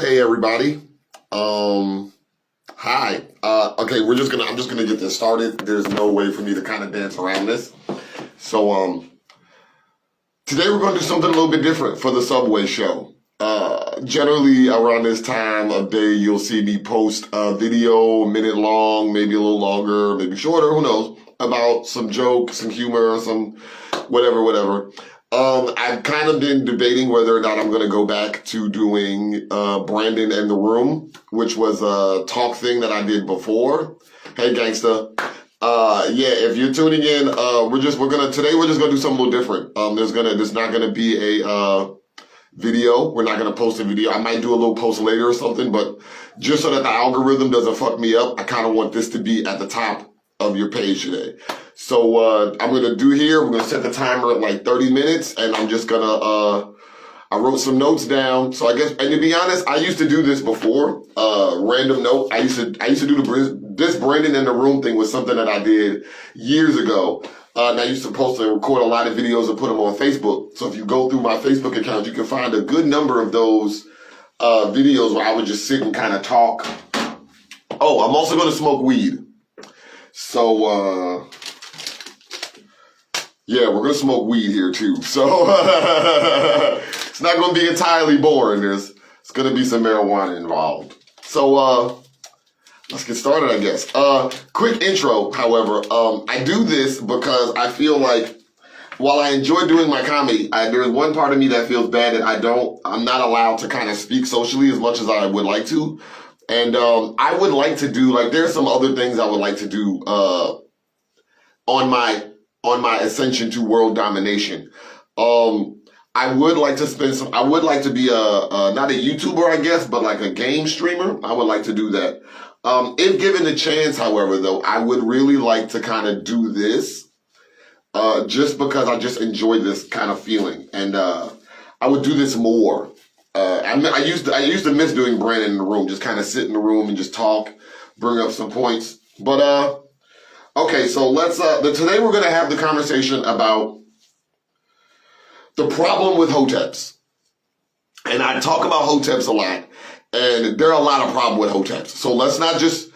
Hey everybody. Hi. Okay, I'm just gonna get this started. There's no way for me to kind of dance around this. So today we're gonna do something a little bit different for the Subway show. Generally around this time of day you'll see me post a video, a minute long, maybe a little longer, maybe shorter, who knows, about some joke, some humor, some whatever. I've kind of been debating whether or not I'm going to go back to doing Brandon and the Room, which was a talk thing that I did before. Hey, gangsta. If you're tuning in, today we're just gonna do something a little different. There's not gonna be a video. We're not gonna post a video. I might do a little post later or something, but just so that the algorithm doesn't fuck me up, I kind of want this to be at the top of your page today. So I'm gonna we're gonna set the timer at like 30 minutes, and I'm just gonna I wrote some notes down. So I guess, and to be honest, I used to do this before. Random note. I used to do this Brandon in the Room thing was something that I did years ago. And I used to post and record a lot of videos and put them on Facebook. So if you go through my Facebook account, you can find a good number of those videos where I would just sit and kind of talk. Oh, I'm also going to smoke weed. So, yeah, we're going to smoke weed here too. So, it's not going to be entirely boring. There's going to be some marijuana involved. So, let's get started, I guess. Quick intro, however. I do this because I feel like while I enjoy doing my comedy, there's one part of me that feels bad that I'm not allowed to kind of speak socially as much as I would like to. And I would like to do, there's some other things I would like to do on my ascension to world domination. I would like to be not a YouTuber, I guess, but like a game streamer. I would like to do that. If given the chance, however, though, I would really like to kind of do this, just because I just enjoy this kind of feeling. And, I would do this more. I used to miss doing Brandon in the Room, just kind of sit in the room and just talk, bring up some points. But, okay, so today we're going to have the conversation about the problem with Hoteps. And I talk about Hoteps a lot, and there are a lot of problems with Hoteps. So let's not just,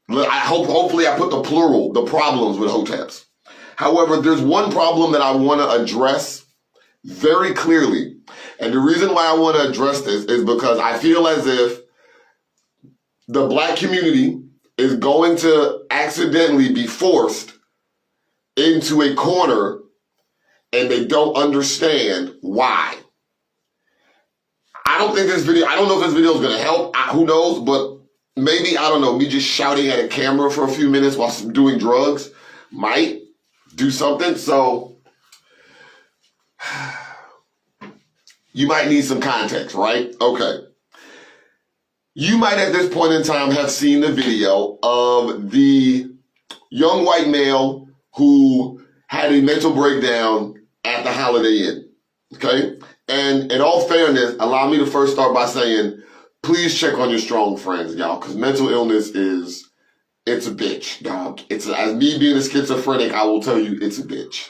hopefully I put the plural, the problems with Hoteps. However, there's one problem that I want to address very clearly. And the reason why I want to address this is because I feel as if the black community is going to accidentally be forced into a corner and they don't understand why. I don't know if this video is going to help. Who knows? But maybe, I don't know, me just shouting at a camera for a few minutes while doing drugs might do something. So you might need some context, right? Okay. You might at this point in time have seen the video of the young white male who had a mental breakdown at the Holiday Inn. Okay? And in all fairness, allow me to first start by saying, please check on your strong friends, y'all, because mental illness it's a bitch, dog. As me being a schizophrenic, I will tell you it's a bitch.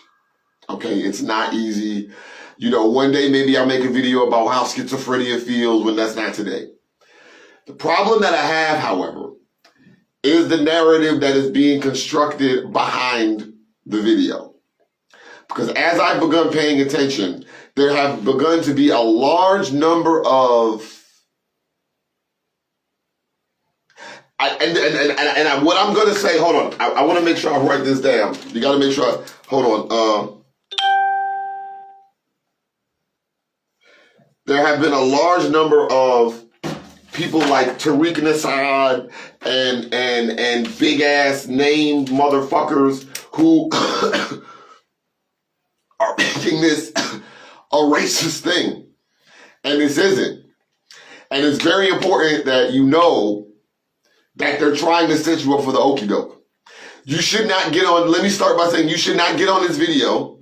Okay? It's not easy. You know, one day maybe I'll make a video about how schizophrenia feels when that's not today. The problem that I have, however, is the narrative that is being constructed behind the video. Because as I've begun paying attention, there have begun to be a large number of, what I'm going to say, hold on, I want to make sure I write this down. You got to make sure, hold on. There have been a large number of people like Tariq Nasad and big ass named motherfuckers who are making this a racist thing. And this isn't. And it's very important that you know that they're trying to set you up for the okie doke. You should not get on, let me start by saying you should not get on this video.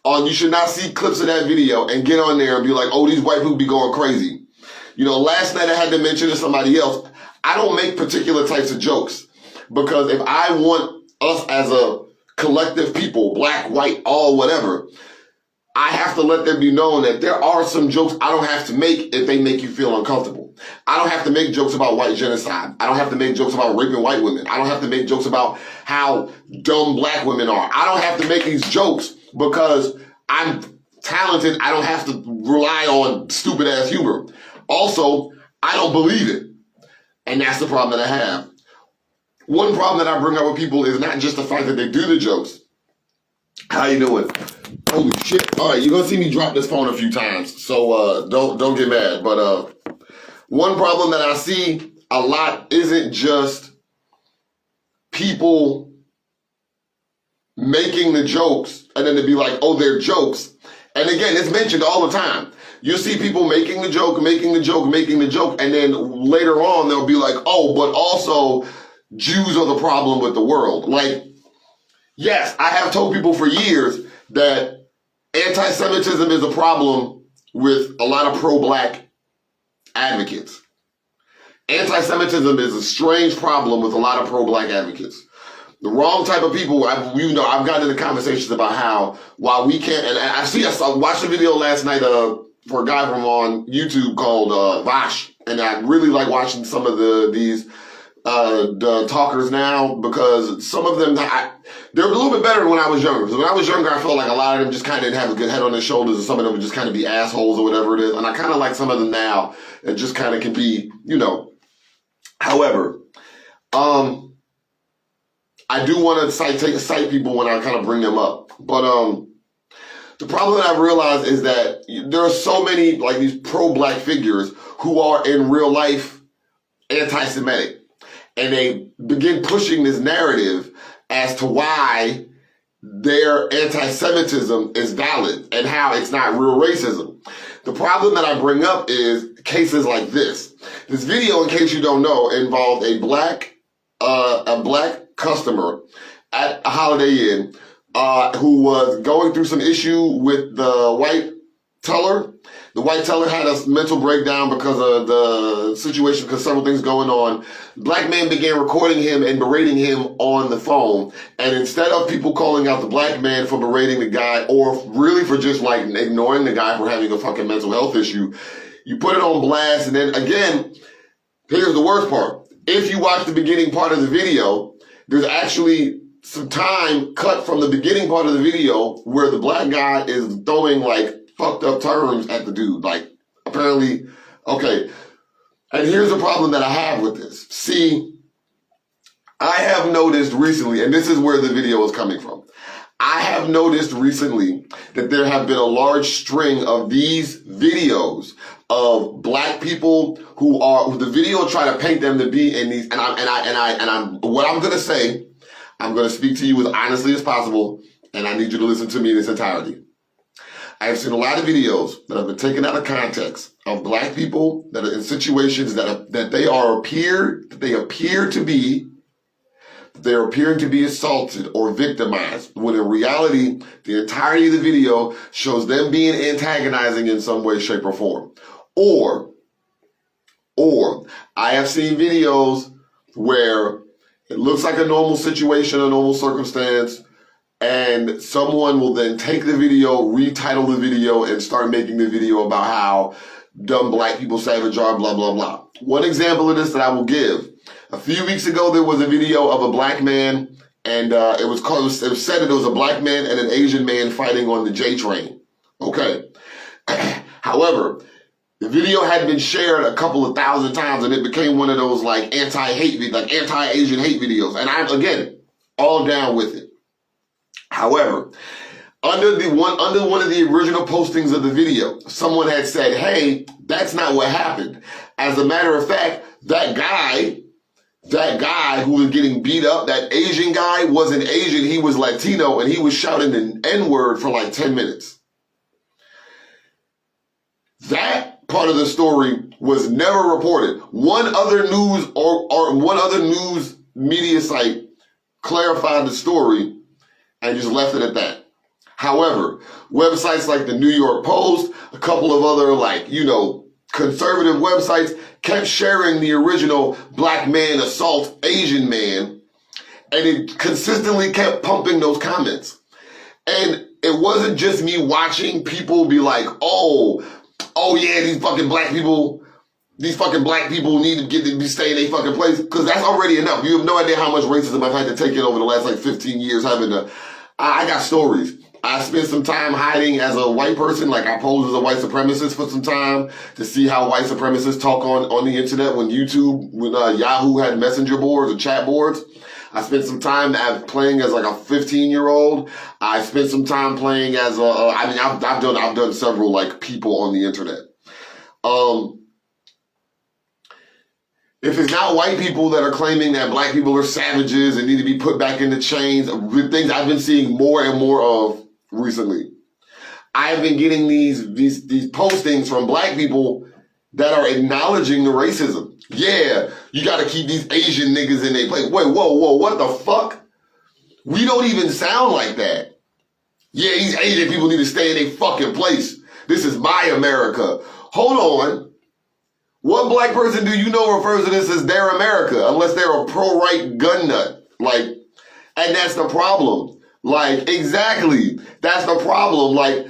You should not see clips of that video and get on there and be like, oh, these white people be going crazy. You know, last night I had to mention to somebody else, I don't make particular types of jokes because if I want us as a collective people, black, white, all, whatever, I have to let them be known that there are some jokes I don't have to make if they make you feel uncomfortable. I don't have to make jokes about white genocide. I don't have to make jokes about raping white women. I don't have to make jokes about how dumb black women are. I don't have to make these jokes because I'm talented. I don't have to rely on stupid ass humor. Also, I don't believe it. And that's the problem that I have. One problem that I bring up with people is not just the fact that they do the jokes. How you doing? Holy shit. All right, you're going to see me drop this phone a few times, so don't get mad. But one problem that I see a lot isn't just people making the jokes and then to be like, oh, they're jokes. And again, it's mentioned all the time. You see people making the joke, and then later on they'll be like, oh, but also Jews are the problem with the world. Like, yes, I have told people for years that anti-Semitism is a problem with a lot of pro-black advocates. Anti-Semitism is a strange problem with a lot of pro-black advocates. The wrong type of people, I've gotten into conversations about how, while we can't, and I watched a video last night for a guy from on YouTube called Vash, and I really like watching some of the talkers now, because some of them, they're a little bit better than when I was younger. Because when I was younger, I felt like a lot of them just kind of didn't have a good head on their shoulders, and some of them would just kind of be assholes or whatever it is. And I kind of like some of them now that just kind of can be, However, I do want to cite people when I kind of bring them up. But the problem that I've realized is that there are so many like these pro-black figures who are in real life anti-Semitic. And they begin pushing this narrative as to why their anti-Semitism is valid and how it's not real racism. The problem that I bring up is cases like this. This video, in case you don't know, involved a black customer at a Holiday Inn who was going through some issue with the white teller. The white teller had a mental breakdown because of the situation, because several things going on. The black man began recording him and berating him on the phone. And instead of people calling out the black man for berating the guy, or really for just like ignoring the guy for having a fucking mental health issue, you put it on blast. And then again, here's the worst part. If you watch the beginning part of the video, there's actually some time cut from the beginning part of the video where the black guy is throwing like fucked up terms at the dude. Like, apparently, okay. And here's the problem that I have with this. See, I have noticed recently, and this is where the video is coming from. I have noticed recently that there have been a large string of these videos of black people who the video try to paint them to be in these, what I'm going to say, I'm going to speak to you as honestly as possible, and I need you to listen to me in its entirety. I have seen a lot of videos that have been taken out of context of black people that are in situations that they they're appearing to be assaulted or victimized, when in reality, the entirety of the video shows them being antagonizing in some way, shape, or form. Or I have seen videos where it looks like a normal situation, a normal circumstance, and someone will then take the video, retitle the video, and start making the video about how dumb black people savage are, blah, blah, blah. One example of this that I will give. A few weeks ago, there was a video of a black man, and it was said that it was a black man and an Asian man fighting on the J train. Okay. However, the video had been shared a couple of thousand times, and it became one of those like anti-Asian hate videos. And I'm, again, all down with it. However, under one of the original postings of the video, someone had said, hey, that's not what happened. As a matter of fact, that guy who was getting beat up, that Asian guy wasn't Asian, he was Latino, and he was shouting the N-word for like 10 minutes. That part of the story was never reported. One other news media site clarified the story and just left it at that. However, websites like the New York Post, a couple of other conservative websites kept sharing the original black man assault Asian man, and it consistently kept pumping those comments. And it wasn't just me watching people be like, oh yeah, these fucking black people need to get to be stay in their fucking place, because that's already enough. You have no idea how much racism I've had to take in over the last like 15 years having to. I got stories. I spent some time hiding as a white person, like I posed as a white supremacist for some time to see how white supremacists talk on the internet when Yahoo had messenger boards or chat boards. I spent some time playing as like a 15-year-old. I spent some time playing as I've done several like people on the internet. If it's not white people that are claiming that black people are savages and need to be put back into chains, the things I've been seeing more and more of recently, I've been getting these postings from black people that are acknowledging the racism. Yeah, you got to keep these Asian niggas in their place. Wait, whoa, what the fuck? We don't even sound like that. Yeah, these Asian people need to stay in their fucking place. This is my America. Hold on. What black person do you know refers to this as their America, unless they're a pro-right gun nut? Like, and that's the problem. Like, exactly. That's the problem. Like,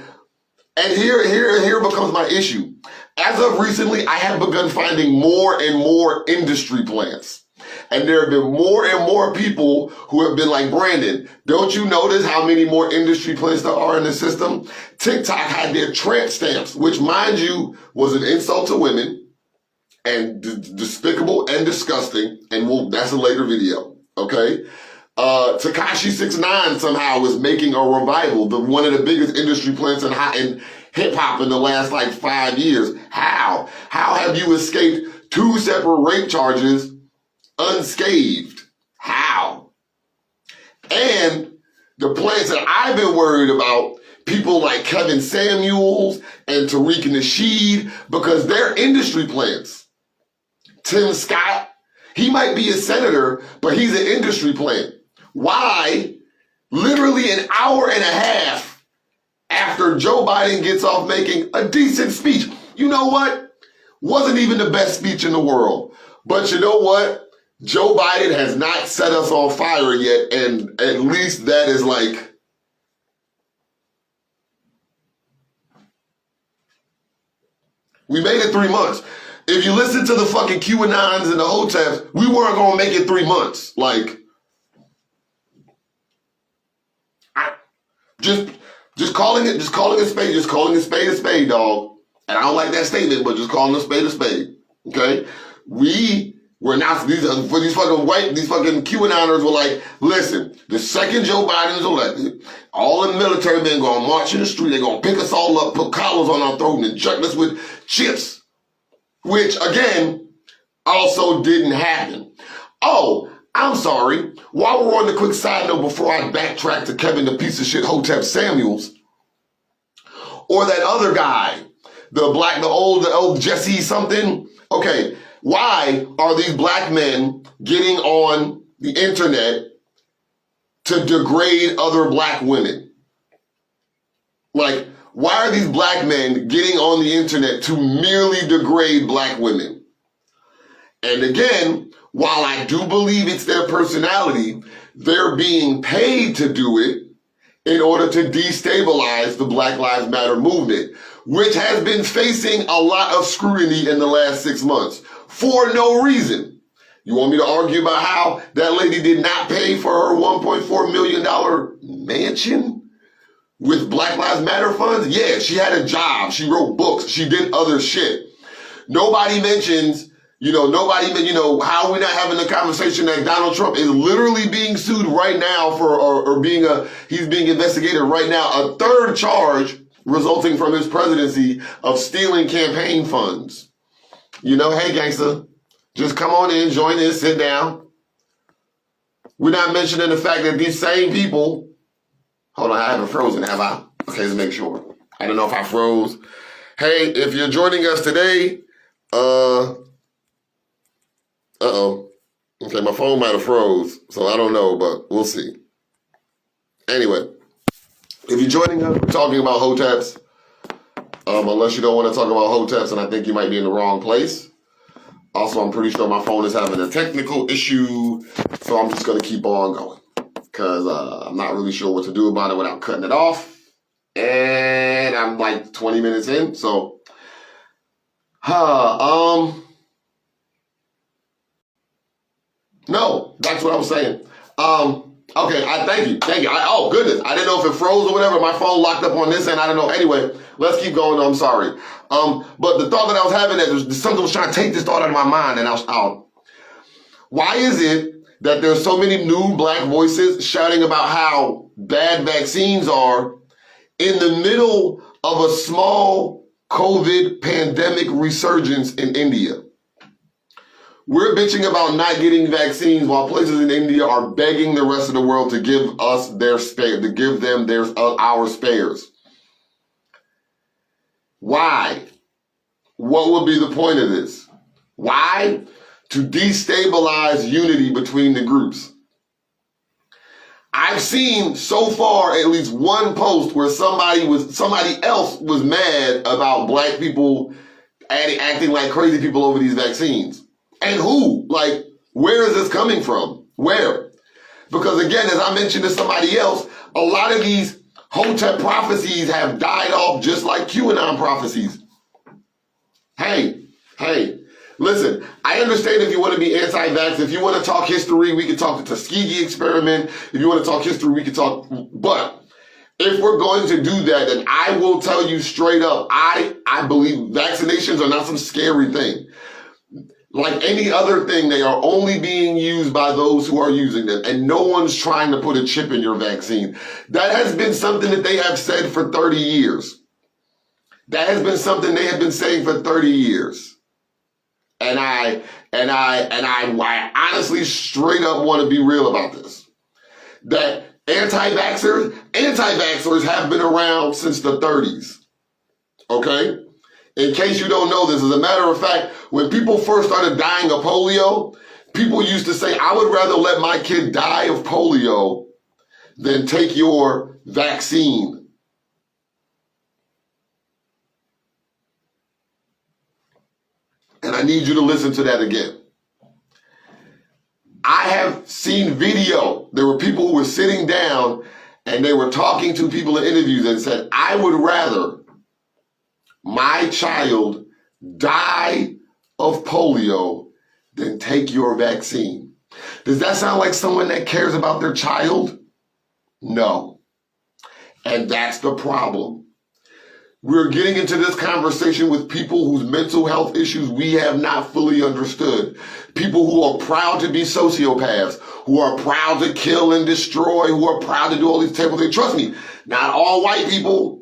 and here becomes my issue. As of recently, I have begun finding more and more industry plants. And there have been more and more people who have been like, Brandon, don't you notice how many more industry plants there are in the system? TikTok had their tramp stamps, which, mind you, was an insult to women and despicable and disgusting. And that's a later video, okay? Tekashi 6ix9ine somehow is making a revival, one of the biggest industry plants in hip hop in the last like 5 years. How have you escaped 2 separate rape charges unscathed? How? And the plants that I've been worried about, people like Kevin Samuels and Tariq Nasheed, because they're industry plants. Tim Scott, he might be a senator, but he's an industry plant. Why? Literally an hour and a half after Joe Biden gets off making a decent speech. You know what? Wasn't even the best speech in the world. But you know what? Joe Biden has not set us on fire yet, and at least that is like, we made it 3 months. If you listen to the fucking QAnons and the Hoteps, we weren't gonna make it 3 months. Like, just calling a spade, dog. And I don't like that statement, but just calling a spade. Okay? We're not, these fucking QAnoners were like, listen, the second Joe Biden is elected, all the military men gonna march in the street, they're gonna pick us all up, put collars on our throat, and inject us with chips. Which, again, also didn't happen. Oh, I'm sorry. While we're on the quick side note, before I backtrack to Kevin the piece of shit Hoteps Samuels, or that other guy, the old Jesse something. Okay, why are these black men getting on the internet to degrade other black women? Like, why are these black men getting on the internet to merely degrade black women? And again, while I do believe it's their personality, they're being paid to do it in order to destabilize the Black Lives Matter movement, which has been facing a lot of scrutiny in the last 6 months for no reason. You want me to argue about how that lady did not pay for her $1.4 million mansion with Black Lives Matter funds? Yeah, she had a job. She wrote books. She did other shit. Nobody mentions, how are we not having the conversation that Donald Trump is literally being sued right now for, he's being investigated right now, a third charge resulting from his presidency of stealing campaign funds. Hey gangster, just come on in, join in, sit down. We're not mentioning the fact that these same people, hold on, I haven't frozen, have I? Okay, let's make sure. I don't know if I froze. Hey, if you're joining us today, okay, my phone might have froze, so I don't know, but we'll see. Anyway, if you're joining us, we're talking about Hoteps. Unless you don't want to talk about Hoteps, and I think you might be in the wrong place. Also, I'm pretty sure my phone is having a technical issue, so I'm just going to keep on going because I'm not really sure what to do about it without cutting it off. And I'm like 20 minutes in, so no, that's what I was saying. Okay, thank you. Oh goodness, I didn't know if it froze or whatever. My phone locked up on this end. I don't know. Anyway, let's keep going. I'm sorry. But the thought that I was having, that something was trying to take this thought out of my mind, and I was out. Why is it that there's so many new black voices shouting about how bad vaccines are in the middle of a small COVID pandemic resurgence in India? We're bitching about not getting vaccines while places in India are begging the rest of the world to give us their spare, to give them our spares. Why? What would be the point of this? Why? To destabilize unity between the groups. I've seen so far at least one post where somebody else was mad about black people acting like crazy people over these vaccines. And who? Like, where is this coming from? Where? Because again, as I mentioned to somebody else, a lot of these Hotep prophecies have died off just like QAnon prophecies. Hey, listen, I understand if you want to be anti-vax, if you want to talk history, we can talk the Tuskegee experiment. If you want to talk history, we can talk, but if we're going to do that, then I will tell you straight up, I believe vaccinations are not some scary thing. Like any other thing, they are only being used by those who are using them, and no one's trying to put a chip in your vaccine. That has been something that they have said for 30 years. That has been something they have been saying for 30 years. And I honestly straight up want to be real about this. That anti-vaxxers have been around since the 30s. Okay? In case you don't know this, as a matter of fact, when people first started dying of polio, people used to say, I would rather let my kid die of polio than take your vaccine. And I need you to listen to that again. I have seen video. There were people who were sitting down and they were talking to people in interviews and said, I would rather my child die of polio than take your vaccine. Does that sound like someone that cares about their child? No. And that's the problem. We're getting into this conversation with people whose mental health issues we have not fully understood. People who are proud to be sociopaths, who are proud to kill and destroy, who are proud to do all these terrible things. Trust me, not all white people,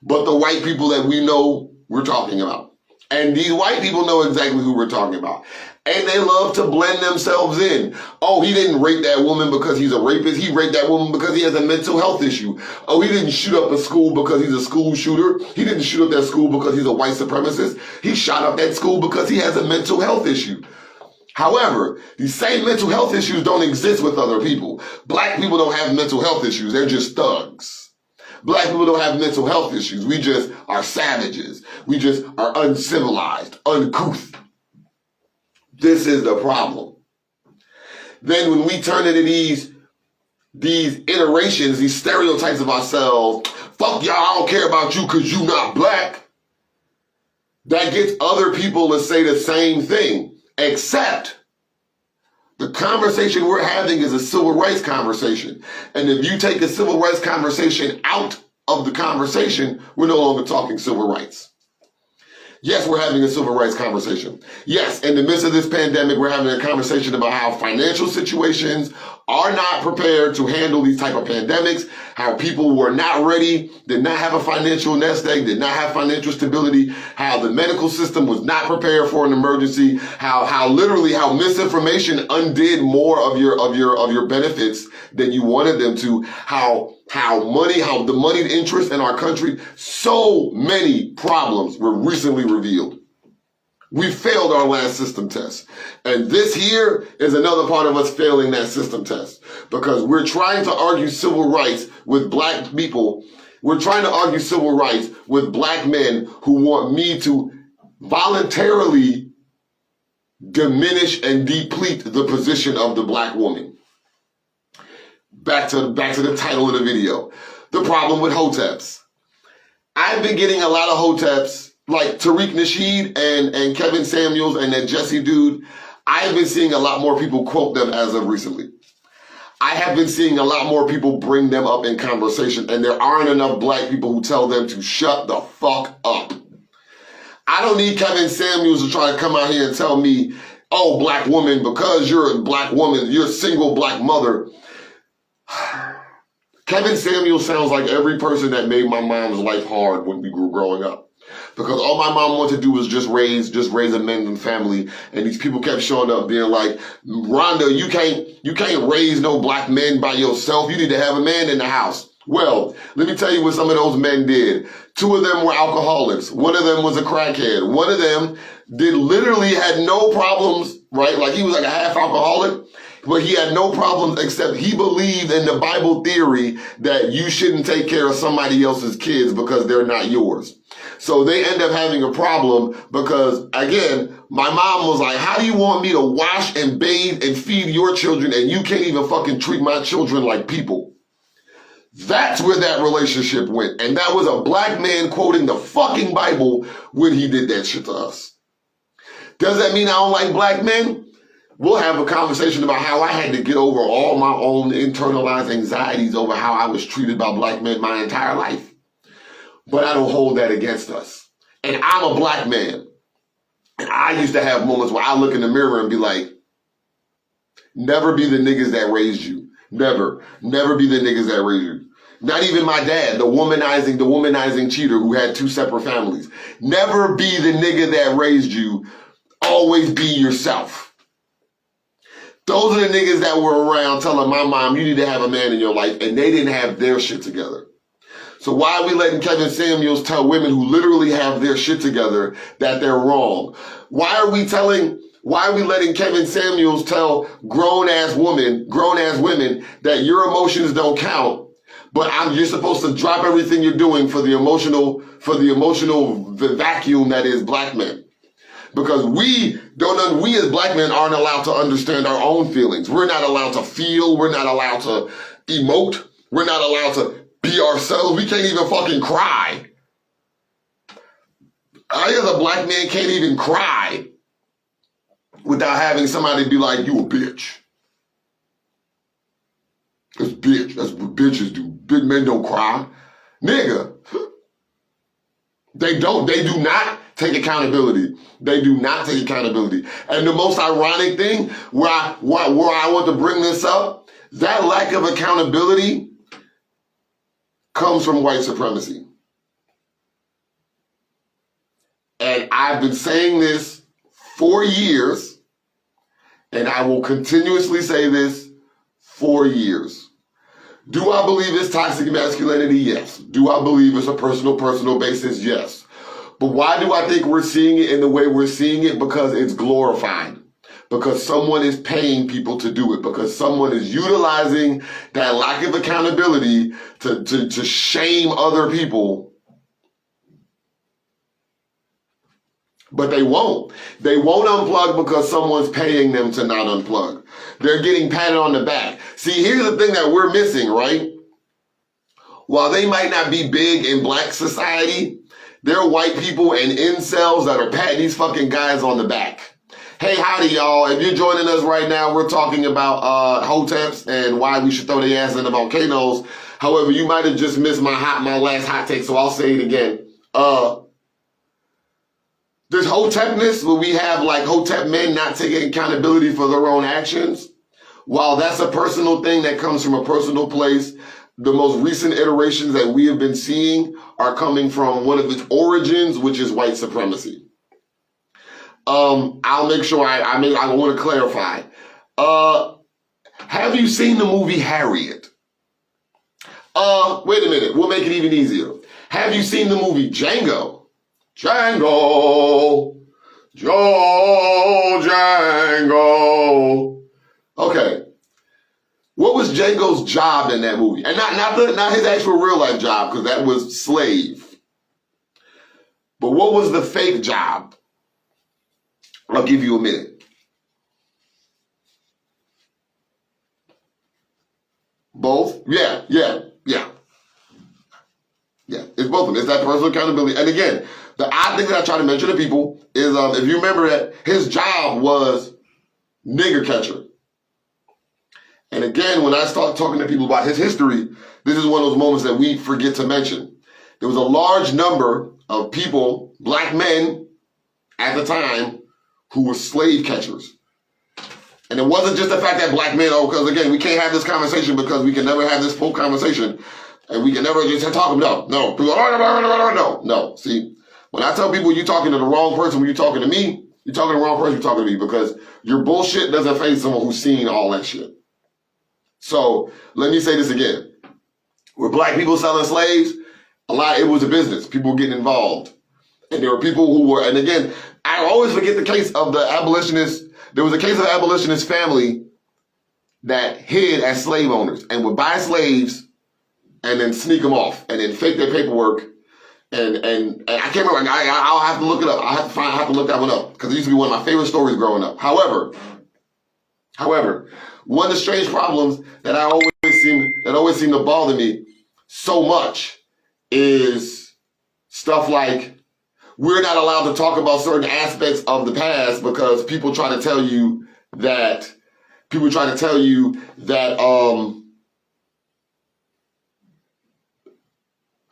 but the white people that we know we're talking about. And these white people know exactly who we're talking about. And they love to blend themselves in. Oh, he didn't rape that woman because he's a rapist. He raped that woman because he has a mental health issue. Oh, he didn't shoot up a school because he's a school shooter. He didn't shoot up that school because he's a white supremacist. He shot up that school because he has a mental health issue. However, these same mental health issues don't exist with other people. Black people don't have mental health issues. They're just thugs. Black people don't have mental health issues. We just are savages. We just are uncivilized, uncouth. This is the problem. Then when we turn into these iterations, these stereotypes of ourselves, fuck y'all, I don't care about you because you not black, that gets other people to say the same thing, except the conversation we're having is a civil rights conversation. And if you take a civil rights conversation out of the conversation, we're no longer talking civil rights. Yes, we're having a civil rights conversation. Yes, in the midst of this pandemic, we're having a conversation about how financial situations are not prepared to handle these type of pandemics, how people were not ready, did not have a financial nest egg, did not have financial stability, how the medical system was not prepared for an emergency, how misinformation undid more of your benefits than you wanted them to, how the moneyed interest in our country, so many problems were recently revealed. We failed our last system test. And this here is another part of us failing that system test. Because we're trying to argue civil rights with black people. We're trying to argue civil rights with black men who want me to voluntarily diminish and deplete the position of the black woman. Back to the title of the video. The problem with Hoteps. I've been getting a lot of Hoteps, like Tariq Nasheed and Kevin Samuels and that Jesse dude. I have been seeing a lot more people quote them as of recently. I have been seeing a lot more people bring them up in conversation, and there aren't enough black people who tell them to shut the fuck up. I don't need Kevin Samuels to try to come out here and tell me, oh, black woman, because you're a black woman, you're a single black mother. Kevin Samuels sounds like every person that made my mom's life hard when we grew growing up. Because all my mom wanted to do was just raise a men family. And these people kept showing up being like, Rhonda, you can't raise no black men by yourself. You need to have a man in the house. Well, let me tell you what some of those men did. 2 of them were alcoholics. 1 of them was a crackhead. 1 of them literally had no problems, right? Like he was like a half alcoholic, but he had no problems except he believed in the Bible theory that you shouldn't take care of somebody else's kids because they're not yours. So they end up having a problem because, again, my mom was like, how do you want me to wash and bathe and feed your children and you can't even fucking treat my children like people? That's where that relationship went. And that was a black man quoting the fucking Bible when he did that shit to us. Does that mean I don't like black men? We'll have a conversation about how I had to get over all my own internalized anxieties over how I was treated by black men my entire life. But I don't hold that against us. And I'm a black man. And I used to have moments where I look in the mirror and be like, never be the niggas that raised you. Never. Never be the niggas that raised you. Not even my dad, the womanizing cheater who had 2 separate families. Never be the nigga that raised you. Always be yourself. Those are the niggas that were around telling my mom, you need to have a man in your life, and they didn't have their shit together. So why are we letting Kevin Samuels tell women who literally have their shit together that they're wrong? Why are we letting Kevin Samuels tell grown-ass women that your emotions don't count, but you're supposed to drop everything you're doing for the emotional vacuum that is black men? Because we as black men aren't allowed to understand our own feelings. We're not allowed to feel. We're not allowed to emote. We're not allowed to be ourselves. We can't even fucking cry. I as a black man can't even cry without having somebody be like, you a bitch. That's bitch. That's what bitches do. Big men don't cry. Nigga. They do not take accountability. They do not take accountability. And the most ironic thing, where I want to bring this up, that lack of accountability comes from white supremacy. And I've been saying this for years, and I will continuously say this for years. Do I believe it's toxic masculinity? Yes. Do I believe it's a personal basis? Yes. But why do I think we're seeing it in the way we're seeing it? Because it's glorified. Because someone is paying people to do it. Because someone is utilizing that lack of accountability to shame other people. But they won't. They won't unplug because someone's paying them to not unplug. They're getting patted on the back. See, here's the thing that we're missing, right? While they might not be big in black society, there are white people and incels that are patting these fucking guys on the back. Hey, howdy, y'all. If you're joining us right now, we're talking about Hoteps and why we should throw their ass in the volcanoes. However, you might have just missed my last hot take, so I'll say it again. There's Hotepness where we have like Hotep men not taking accountability for their own actions. While that's a personal thing that comes from a personal place, the most recent iterations that we have been seeing are coming from one of its origins, which is white supremacy. I'll make sure I want to clarify. Have you seen the movie Harriet? Wait a minute. We'll make it even easier. Have you seen the movie Django? Django. Django. Okay. What was Django's job in that movie? And not his actual real life job, because that was slave. But what was the fake job? I'll give you a minute. Both? Yeah. Yeah, it's both of them. It's that personal accountability. And again, the odd thing that I try to mention to people is if you remember that his job was nigger catcher. And again, when I start talking to people about his history, this is one of those moments that we forget to mention. There was a large number of people, black men at the time, who were slave catchers. And it wasn't just the fact that black men, because again, we can't have this conversation because we can never have this full conversation. And we can never just talk, no. People, no. See, when I tell people you're talking to the wrong person when you're talking to me, you're talking to the wrong person, you're talking to me because your bullshit doesn't face someone who's seen all that shit. So let me say this again. Were black people selling slaves? It was a business. People were getting involved. And there were people who were, and again, I always forget the case of the abolitionist. There was a case of an abolitionist family that hid as slave owners and would buy slaves and then sneak them off and then fake their paperwork. And I can't remember. I'll have to look it up. I have to look that one up because it used to be one of my favorite stories growing up. However, one of the strange problems that always seem to bother me so much is stuff like we're not allowed to talk about certain aspects of the past because people try to tell you that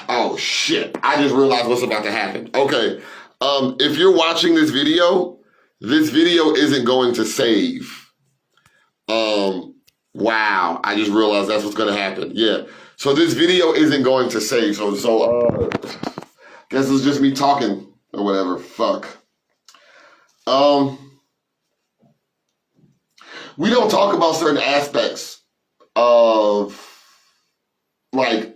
oh shit, I just realized what's about to happen. Okay, if you're watching this video isn't going to save. Wow, I just realized that's what's going to happen. Yeah, so this video isn't going to save. So guess it's just me talking or whatever. Fuck. We don't talk about certain aspects of like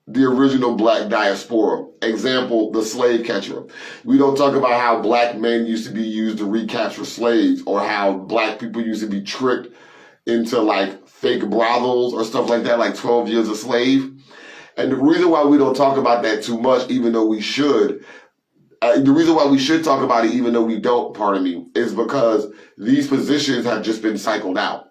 the original black diaspora. Example, the slave catcher. We don't talk about how black men used to be used to recapture slaves or how black people used to be tricked into like fake brothels or stuff like that, like 12 Years a Slave. And the reason why we don't talk about that too much, even though we should, the reason why we should talk about it, even though we don't, pardon me, is because these positions have just been cycled out.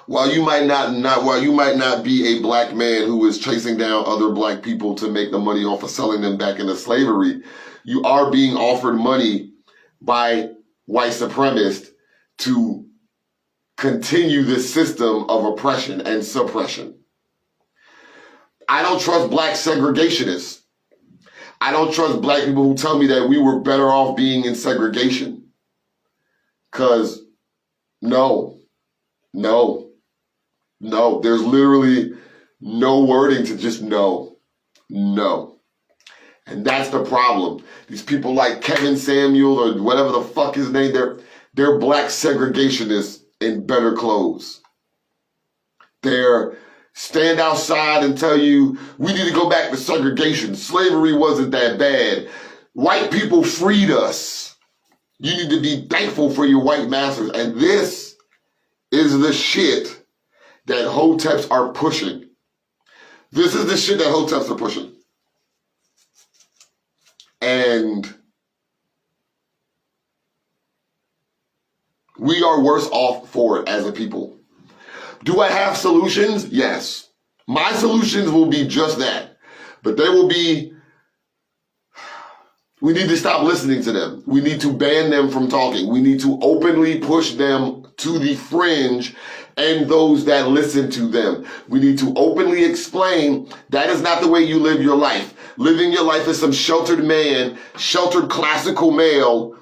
While you might not be a black man who is chasing down other black people to make the money off of selling them back into slavery, you are being offered money by white supremacists to continue this system of oppression and suppression. I don't trust black segregationists. I don't trust black people who tell me that we were better off being in segregation. Because no, there's literally no wording to just no. And that's the problem. These people like Kevin Samuel or whatever the fuck his name, they're black segregationists in better clothes. They're stand outside and tell you, we need to go back to segregation. Slavery wasn't that bad. White people freed us. You need to be thankful for your white masters. And this is the shit that Hoteps are pushing. This is the shit that Hoteps are pushing. And we are worse off for it as a people. Do I have solutions? Yes. My solutions will be just that. But they will be, we need to stop listening to them. We need to ban them from talking. We need to openly push them to the fringe and those that listen to them. We need to openly explain that is not the way you live your life. Living your life as some sheltered man, sheltered classical male,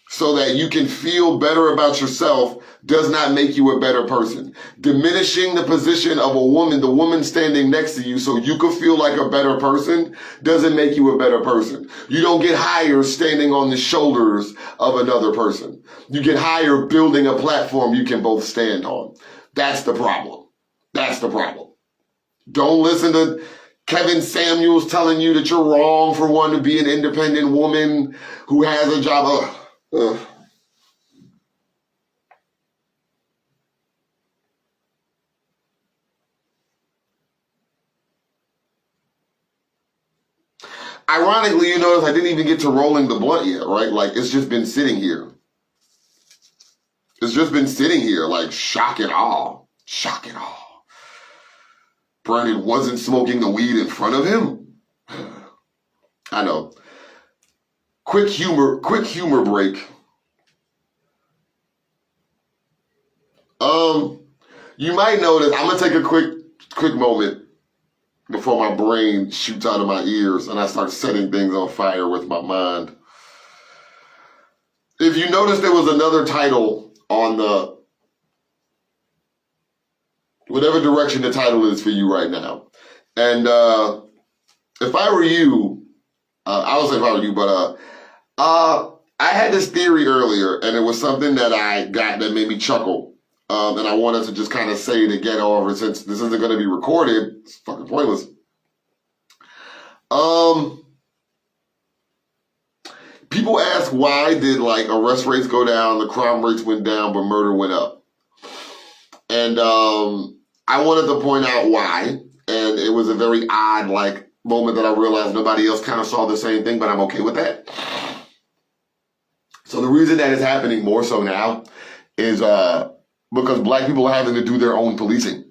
so that you can feel better about yourself does not make you a better person. Diminishing the position of a woman, the woman standing next to you so you can feel like a better person doesn't make you a better person. You don't get higher standing on the shoulders of another person. You get higher building a platform you can both stand on. That's the problem. That's the problem. Don't listen to Kevin Samuels telling you that you're wrong for wanting to be an independent woman who has a job. Ironically, you notice I didn't even get to rolling the blunt yet, right? Like, it's just been sitting here. It's just been sitting here, like, shock and awe. Shock and awe. Brandon wasn't smoking the weed in front of him? I know. Quick humor break. You might notice, I'm gonna take a quick moment before my brain shoots out of my ears and I start setting things on fire with my mind. If you notice, there was another title on the, whatever direction the title is for you right now. And if I were you, I would say if I were you, but I had this theory earlier, and it was something that I got that made me chuckle. And I wanted to just kind of say it again, however, since this isn't going to be recorded, it's fucking pointless. People ask, why did like arrest rates go down, the crime rates went down, but murder went up? And I wanted to point out why. And it was a very odd like moment that I realized nobody else kind of saw the same thing, but I'm okay with that. So the reason that is happening more so now is because black people are having to do their own policing.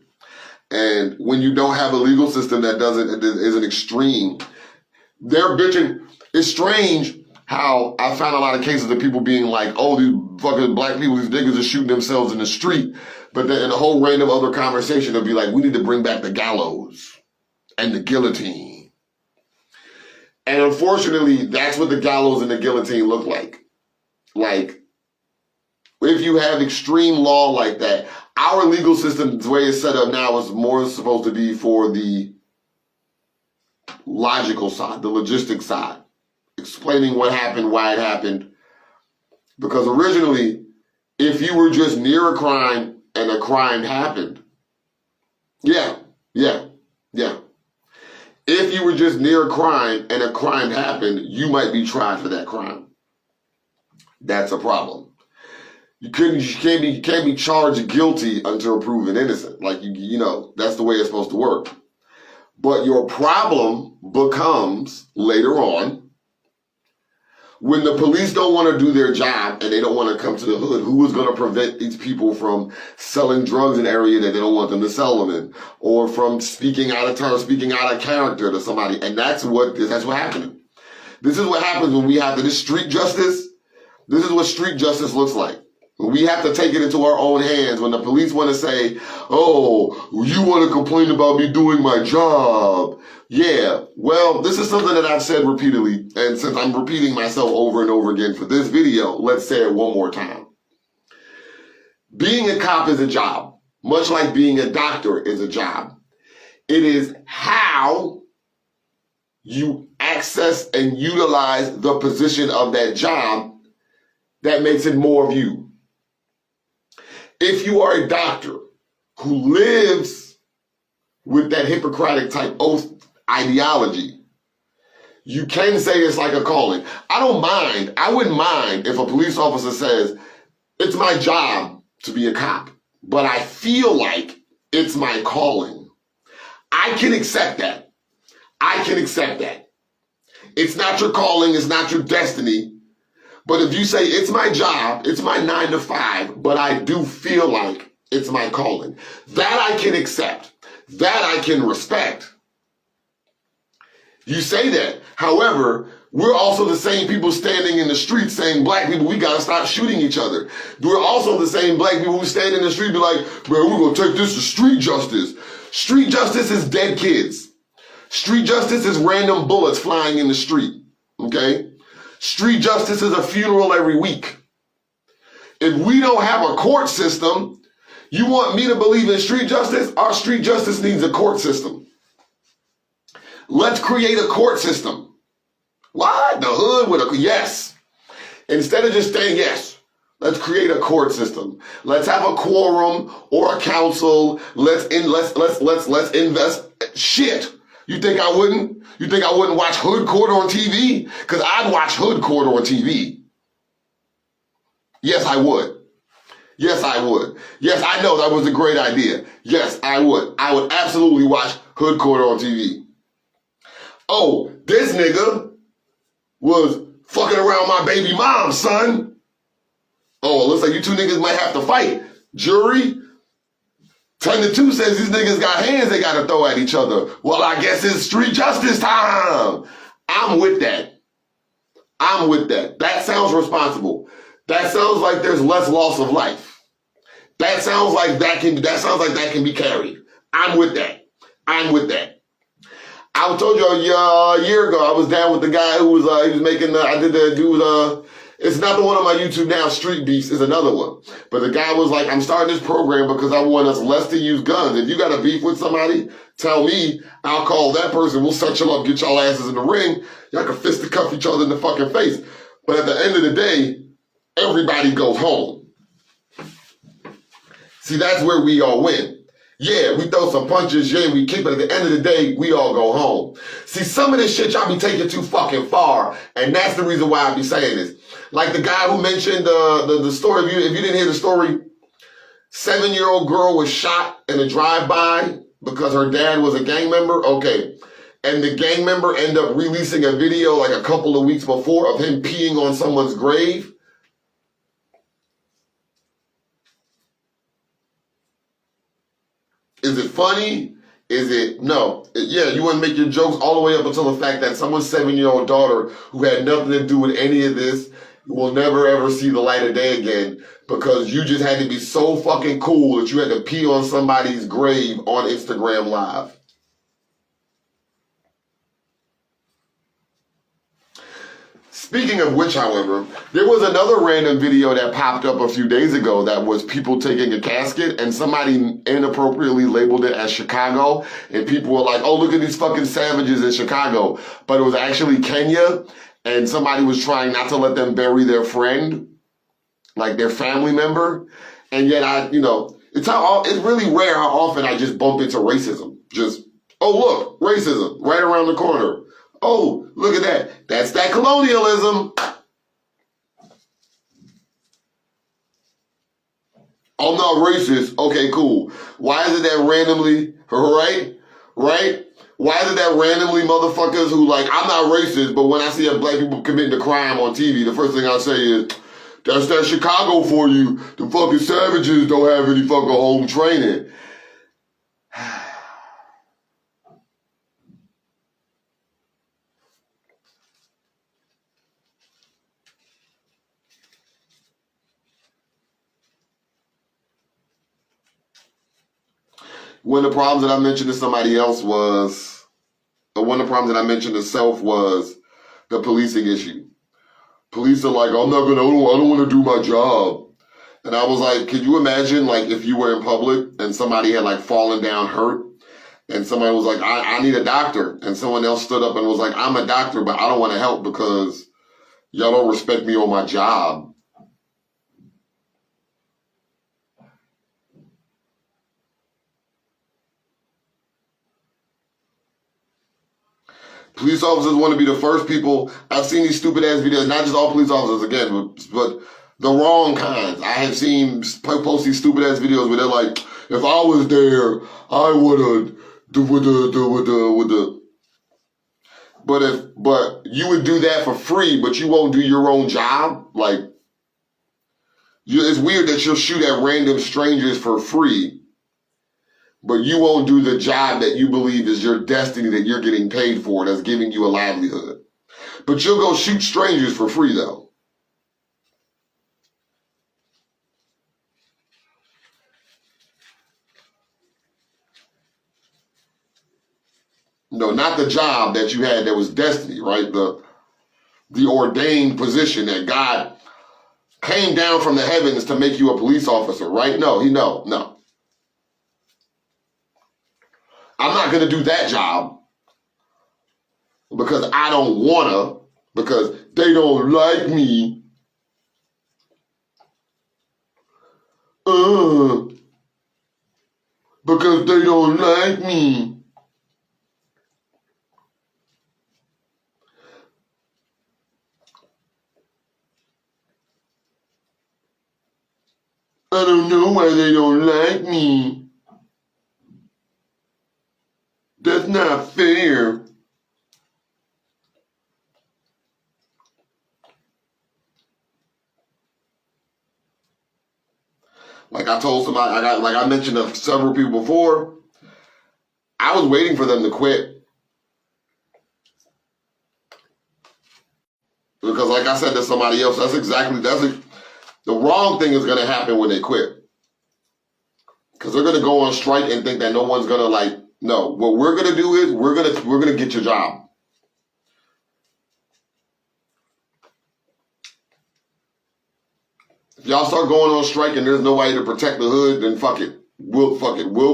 And when you don't have a legal system that is an extreme, they're bitching. It's strange how I found a lot of cases of people being like, oh, these fucking black people, these niggas are shooting themselves in the street. But then in a whole random other conversation, they'll be like, we need to bring back the gallows and the guillotine. And unfortunately, that's what the gallows and the guillotine look like. Like, if you have extreme law like that, our legal system, the way it's set up now, is more supposed to be for the logical side, the logistics side, explaining what happened, why it happened. Because originally, if you were just near a crime and a crime happened, yeah. If you were just near a crime and a crime happened, you might be tried for that crime. That's a problem. You can't be charged guilty until proven innocent. Like, you know, that's the way it's supposed to work. But your problem becomes later on when the police don't want to do their job and they don't want to come to the hood. Who is going to prevent these people from selling drugs in an area that they don't want them to sell them in, or from speaking out of turn, speaking out of character to somebody? And that's what happened. This is what happens when we have this street justice. This is what street justice looks like. We have to take it into our own hands when the police want to say, oh, you want to complain about me doing my job. Yeah, well, this is something that I've said repeatedly. And since I'm repeating myself over and over again for this video, let's say it one more time. Being a cop is a job, much like being a doctor is a job. It is how you access and utilize the position of that job that makes it more of you. If you are a doctor who lives with that Hippocratic type oath ideology, you can say it's like a calling. I wouldn't mind if a police officer says, it's my job to be a cop, but I feel like it's my calling. I can accept that. It's not your calling, it's not your destiny. But if you say, it's my job, it's my 9 to 5, but I do feel like it's my calling, that I can accept, that I can respect. You say that. However, we're also the same people standing in the street saying, black people, we gotta stop shooting each other. We're also the same black people who stand in the street and be like, man, we're gonna take this to street justice. Street justice is dead kids. Street justice is random bullets flying in the street, okay? Street justice is a funeral every week. If we don't have a court system, you want me to believe in street justice? Our street justice needs a court system. Let's create a court system. What? The hood with a, yes. Instead of just saying yes, let's create a court system. Let's have a quorum or a council. Let's invest. Shit. You think I wouldn't? You think I wouldn't watch Hood Court on TV? Because I'd watch Hood Court on TV. Yes, I would. Yes, I would. Yes, I know that was a great idea. Yes, I would. I would absolutely watch Hood Court on TV. Oh, this nigga was fucking around my baby mom, son. Oh, it looks like you two niggas might have to fight. Jury, 10 to 2 says these niggas got hands they gotta throw at each other. Well, I guess it's street justice time. I'm with that. I'm with that. That sounds responsible. That sounds like there's less loss of life. That sounds like that can be carried. I'm with that. I'm with that. I told you a year ago, I was down with the guy who was he was making I did the dude it's not the one on my YouTube now, Street Beefs is another one. But the guy was like, I'm starting this program because I want us less to use guns. If you got a beef with somebody, tell me, I'll call that person, we'll set you up, get y'all asses in the ring, y'all can fisticuff each other in the fucking face. But at the end of the day, everybody goes home. See, that's where we all win. Yeah, we throw some punches, yeah, we kick, but at the end of the day, we all go home. See, some of this shit y'all be taking too fucking far, and that's the reason why I be saying this. Like the guy who mentioned the story, if you didn't hear the story, 7-year-old girl was shot in a drive-by because her dad was a gang member. Okay. And the gang member ended up releasing a video like a couple of weeks before of him peeing on someone's grave. Is it funny? Is it? No. Yeah, you want to make your jokes all the way up until the fact that someone's 7-year-old daughter who had nothing to do with any of this will never ever see the light of day again because you just had to be so fucking cool that you had to pee on somebody's grave on Instagram Live. Speaking of which, however, there was another random video that popped up a few days ago that was people taking a casket and somebody inappropriately labeled it as Chicago. And people were like, oh, look at these fucking savages in Chicago. But it was actually Kenya. And somebody was trying not to let them bury their friend, like their family member. And yet it's really rare how often I just bump into racism. Just, oh, look, racism right around the corner. Oh, look at that. That's that colonialism. I'm not racist. Okay, cool. Why is it that randomly, right? Why is it that randomly motherfuckers who like, I'm not racist, but when I see a black people committing a crime on TV, the first thing I say is, that's that Chicago for you. The fucking savages don't have any fucking home training. One of the problems that I mentioned to somebody else was, one of the problems that I mentioned to self was the policing issue. Police are like, I don't want to do my job. And I was like, could you imagine like if you were in public and somebody had like fallen down hurt and somebody was like, I need a doctor. And someone else stood up and was like, I'm a doctor, but I don't want to help because y'all don't respect me on my job. Police officers want to be the first people. I've seen these stupid ass videos, not just all police officers again, but the wrong kinds. I have seen post these stupid ass videos where they're like, if I was there, I would have, but you would do that for free, but you won't do your own job. Like, it's weird that you'll shoot at random strangers for free, but you won't do the job that you believe is your destiny that you're getting paid for, that's giving you a livelihood. But you'll go shoot strangers for free, though. No, not the job that you had that was destiny, right? The ordained position that God came down from the heavens to make you a police officer, right? No. I'm not going to do that job because I don't want to, because they don't like me. Because they don't like me. I don't know why they don't like me. That's not fair. Like I told somebody, like I mentioned to several people before, I was waiting for them to quit. Because like I said to somebody else, the wrong thing is going to happen when they quit. Because they're going to go on strike and think that no one's going to like, no, what we're going to do is we're going to get your job. If y'all start going on strike and there's nobody to protect the hood, then fuck it. We'll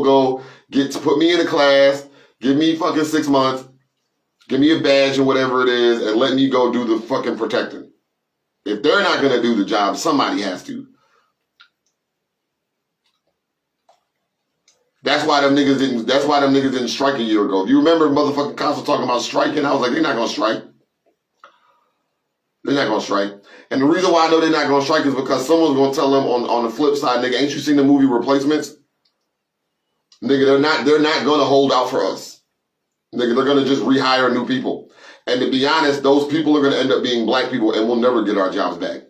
go put me in a class, give me fucking 6 months, give me a badge or whatever it is, and let me go do the fucking protecting. If they're not going to do the job, somebody has to. That's why them niggas didn't strike a year ago. If you remember motherfucking council talking about striking, I was like, they're not going to strike. They're not going to strike. And the reason why I know they're not going to strike is because someone's going to tell them on the flip side, nigga, ain't you seen the movie Replacements? Nigga, they're not going to hold out for us. Nigga, they're going to just rehire new people. And to be honest, those people are going to end up being black people and we'll never get our jobs back.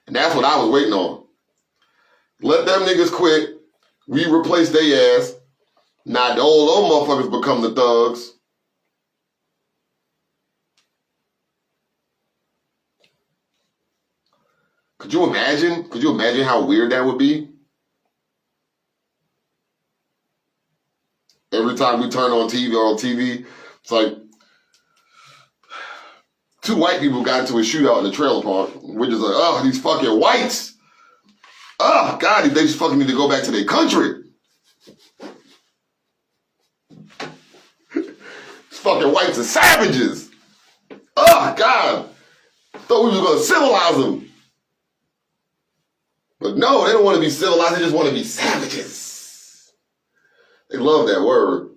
And that's what I was waiting on. Let them niggas quit. We replace their ass. Now the old motherfuckers become the thugs. Could you imagine? Could you imagine how weird that would be? Every time we turn on TV, it's like two white people got into a shootout in the trailer park. We're just like, oh, these fucking whites. Oh, God, they just fucking need to go back to their country. These fucking whites are savages. Oh, God. Thought we was going to civilize them. But no, they don't want to be civilized. They just want to be savages. They love that word.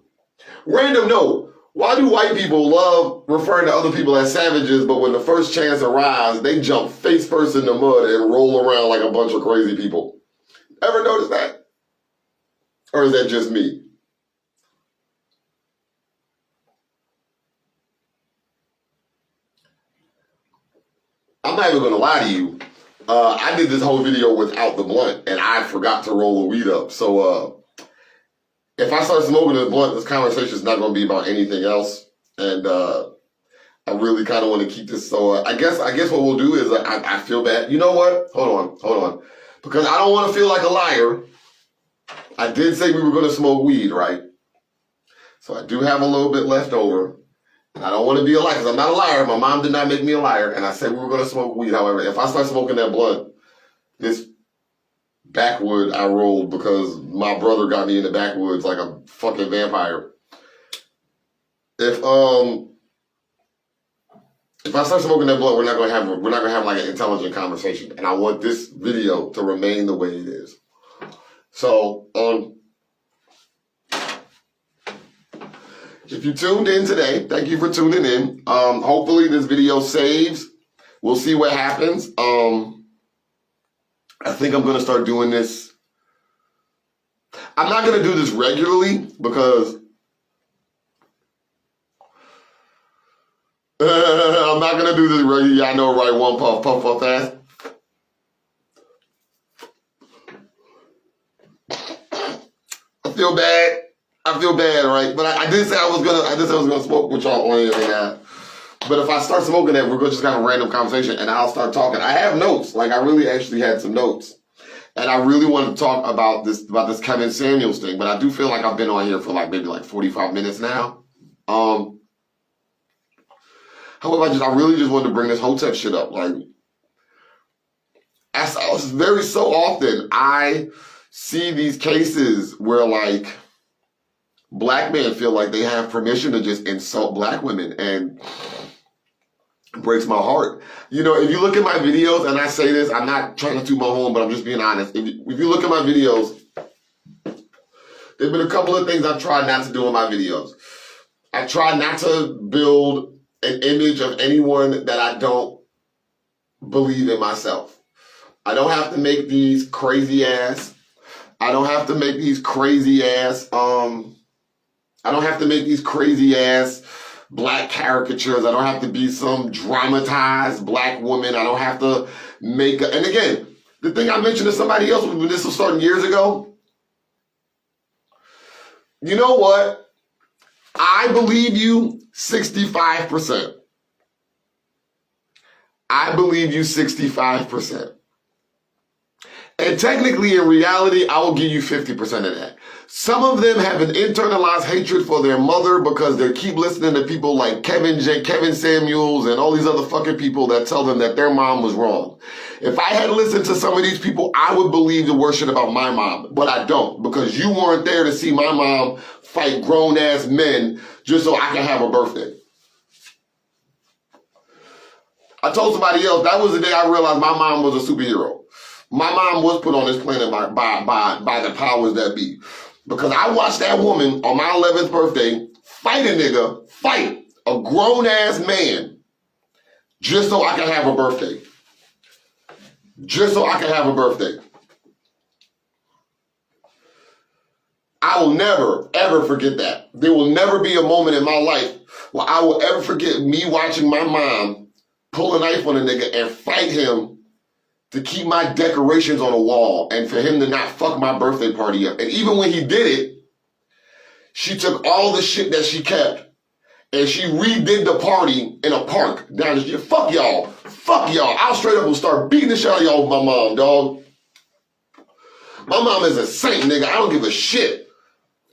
Random note. Why do white people love referring to other people as savages, but when the first chance arrives, they jump face first in the mud and roll around like a bunch of crazy people? Ever notice that? Or is that just me? I'm not even going to lie to you. I did this whole video without the blunt, and I forgot to roll the weed up. So, if I start smoking the blunt, this conversation is not going to be about anything else. And I really kind of want to keep this. So I guess what we'll do is I feel bad. You know what? Hold on. Because I don't want to feel like a liar. I did say we were going to smoke weed, right? So I do have a little bit left over. And I don't want to be a liar because I'm not a liar. My mom did not make me a liar. And I said we were going to smoke weed. However, if I start smoking that blunt, this backwood I rolled because my brother got me in the backwoods like a fucking vampire. If I start smoking that blunt, we're not gonna have like an intelligent conversation. And I want this video to remain the way it is. So if you tuned in today, thank you for tuning in. Hopefully this video saves. We'll see what happens. I think I'm going to start doing this. I'm not going to do this regularly because I'm not going to do this regularly. I know, right? One puff, puff, puff, fast. I feel bad, right? But I did say I was gonna smoke with y'all on here. But if I start smoking that, we're just gonna have a random conversation and I'll start talking. I have notes. Like I really actually had some notes. And I really want to talk about this Kevin Samuels thing, but I do feel like I've been on here for like maybe like 45 minutes now. However, I really just wanted to bring this Hoteps shit up. Like, so often I see these cases where like black men feel like they have permission to just insult black women, and it breaks my heart. You know, if you look at my videos, and I say this, I'm not trying to toot my horn, but I'm just being honest. If you look at my videos, there've been a couple of things I've tried not to do in my videos. I try not to build an image of anyone that I don't believe in myself. I don't have to make these crazy ass black caricatures. I don't have to be some dramatized black woman. I don't have to and again, The thing I mentioned to somebody else when this was starting years ago. You know what? I believe you 65%. I believe you 65%. And technically, in reality, I will give you 50% of that. Some of them have an internalized hatred for their mother because they keep listening to people like Kevin Samuels and all these other fucking people that tell them that their mom was wrong. If I had listened to some of these people, I would believe the worst shit about my mom. But I don't, because you weren't there to see my mom fight grown-ass men just so I can have a birthday. I told somebody else, that was the day I realized my mom was a superhero. My mom was put on this planet by the powers that be. Because I watched that woman on my 11th birthday fight a nigga, fight a grown-ass man, just so I could have a birthday. Just so I could have a birthday. I will never, ever forget that. There will never be a moment in my life where I will ever forget me watching my mom pull a knife on a nigga and fight him to keep my decorations on a wall and for him to not fuck my birthday party up. And even when he did it, she took all the shit that she kept and she redid the party in a park down the street. Fuck y'all. Fuck y'all. I'll straight up will start beating the shit out of y'all with my mom, dog. My mom is a saint, nigga. I don't give a shit.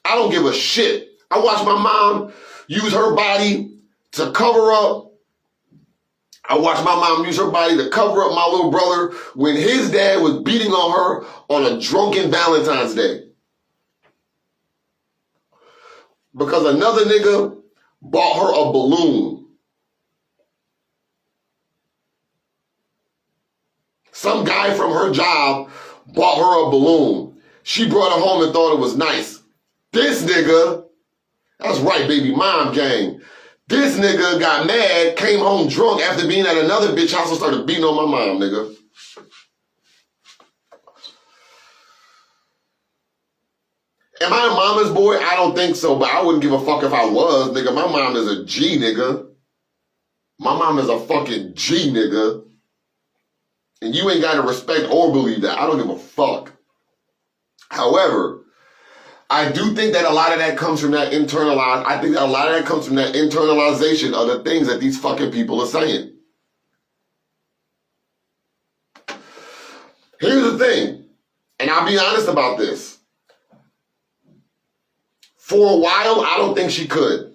I don't give a shit. I watched my mom use her body to cover up. I watched my mom use her body to cover up my little brother when his dad was beating on her on a drunken Valentine's Day. Because another nigga bought her a balloon. Some guy from her job bought her a balloon. She brought it home and thought it was nice. This nigga, that's right, baby, mom gang. This nigga got mad, came home drunk after being at another bitch house and started beating on my mom, nigga. Am I a mama's boy? I don't think so, but I wouldn't give a fuck if I was, nigga. My mom is a G, nigga. My mom is a fucking G, nigga. And you ain't got to respect or believe that. I don't give a fuck. However, I do think that a lot of that comes from that internalized, I think that a lot of that comes from that internalization of the things that these fucking people are saying. Here's the thing, and I'll be honest about this. For a while, I don't think she could.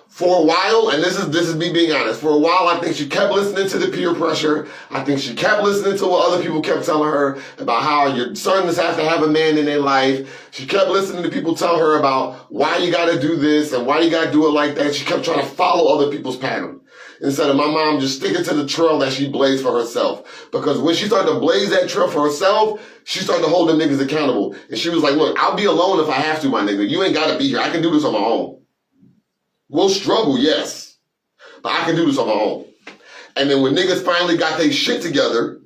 For a while, and this is me being honest, for a while I think she kept listening to the peer pressure. I think she kept listening to what other people kept telling her about how your sons have to have a man in their life. She kept listening to people tell her about why you gotta do this and why you gotta do it like that. She kept trying to follow other people's pattern instead of my mom just sticking to the trail that she blazed for herself. Because when she started to blaze that trail for herself, she started to hold them niggas accountable. And she was like, look, I'll be alone if I have to, my nigga. You ain't gotta be here. I can do this on my own. We'll struggle, yes, but I can do this on my own. And then when niggas finally got their shit together,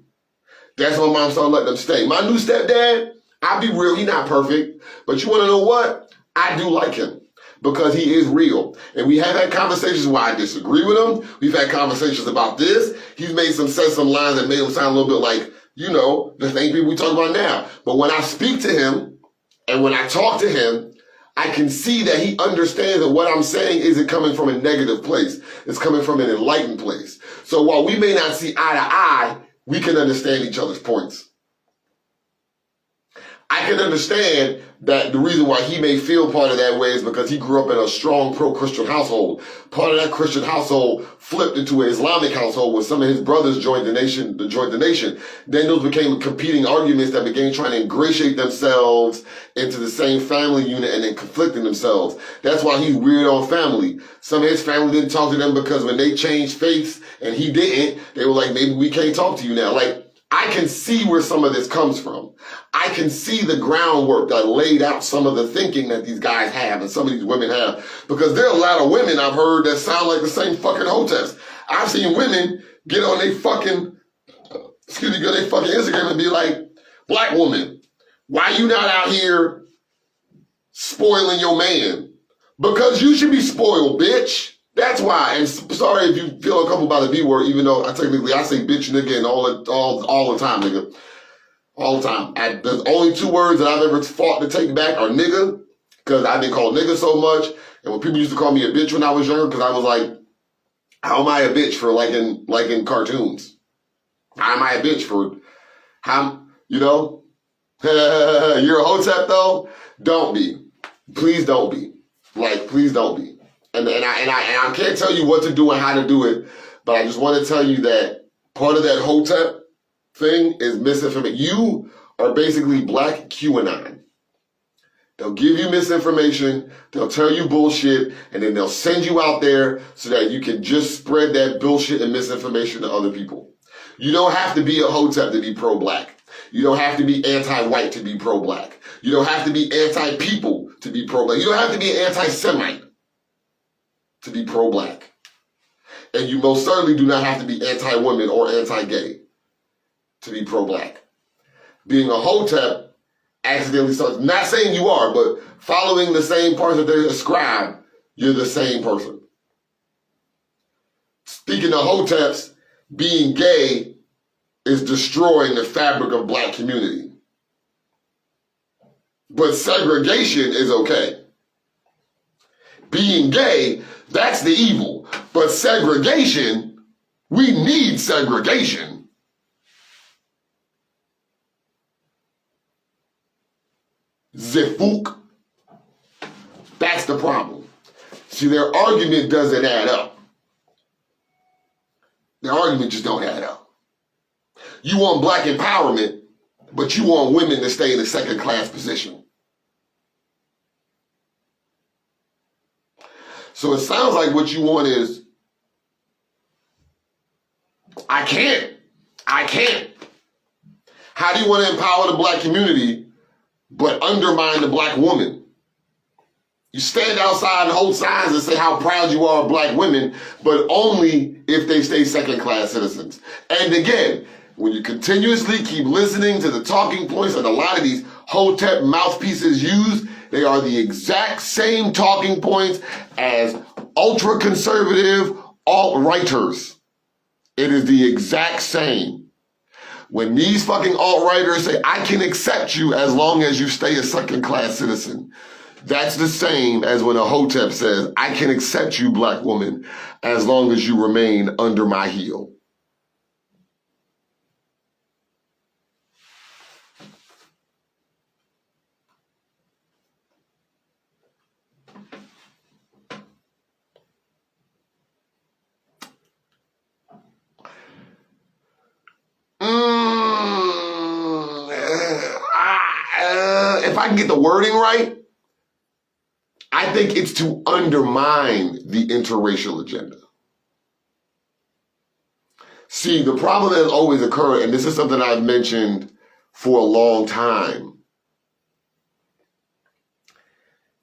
that's when mom started letting them stay. My new stepdad, I'll be real, he not perfect, but you want to know what? I do like him because he is real. And we have had conversations where I disagree with him. We've had conversations about this. He's said some lines that made him sound a little bit like, you know, the same people we talk about now. But when I speak to him and when I talk to him, I can see that he understands that what I'm saying isn't coming from a negative place. It's coming from an enlightened place. So while we may not see eye to eye, we can understand each other's points. I can understand that the reason why he may feel part of that way is because he grew up in a strong pro-Christian household. Part of that Christian household flipped into an Islamic household when some of his brothers joined the nation. Then those became competing arguments that began trying to ingratiate themselves into the same family unit and then conflicting themselves. That's why he's weird on family. Some of his family didn't talk to them because when they changed faiths and he didn't, they were like, maybe we can't talk to you now. Like, I can see where some of this comes from. I can see the groundwork that laid out some of the thinking that these guys have and some of these women have. Because there are a lot of women I've heard that sound like the same fucking Hoteps. I've seen women get on their fucking, Instagram and be like, black woman, why you not out here spoiling your man? Because you should be spoiled, bitch. That's why. And sorry if you feel uncomfortable by the B word, even though I say bitch, nigga, and all the time, nigga. All the time. There's only two words that I've ever fought to take back are nigga, because I've been called nigga so much. And when people used to call me a bitch when I was younger, because I was like, how am I a bitch for liking cartoons? How am I a bitch for how, you know? You're a Hotep though? Don't be. Please don't be. Like, please don't be. And I can't tell you what to do and how to do it, but I just want to tell you that part of that Hotep thing is misinformation. You are basically black QAnon. They'll give you misinformation, they'll tell you bullshit, and then they'll send you out there so that you can just spread that bullshit and misinformation to other people. You don't have to be a Hotep to be pro-black. You don't have to be anti-white to be pro-black. You don't have to be anti-people to be pro-black. You don't have to be an anti-Semite to be pro-black. And you most certainly do not have to be anti-women or anti-gay to be pro-black. Being a Hotep accidentally starts, not saying you are, but following the same parts that they ascribe, you're the same person. Speaking of Hoteps, being gay is destroying the fabric of black community. But segregation is okay. Being gay, that's the evil. But segregation, we need segregation. Zifuk. That's the problem. See, their argument doesn't add up. Their argument just don't add up. You want black empowerment, but you want women to stay in a second-class position. So it sounds like what you want is, I can't. How do you want to empower the black community but undermine the black woman? You stand outside and hold signs and say how proud you are of black women, but only if they stay second-class citizens. And again, when you continuously keep listening to the talking points that a lot of these Hotep mouthpieces use, they are the exact same talking points as ultra-conservative alt-righters. It is the exact same. When these fucking alt-righters say, I can accept you as long as you stay a second-class citizen, that's the same as when a Hotep says, I can accept you, black woman, as long as you remain under my heel. If I can get the wording right, I think it's to undermine the interracial agenda. See, the problem that has always occurred, and this is something I've mentioned for a long time,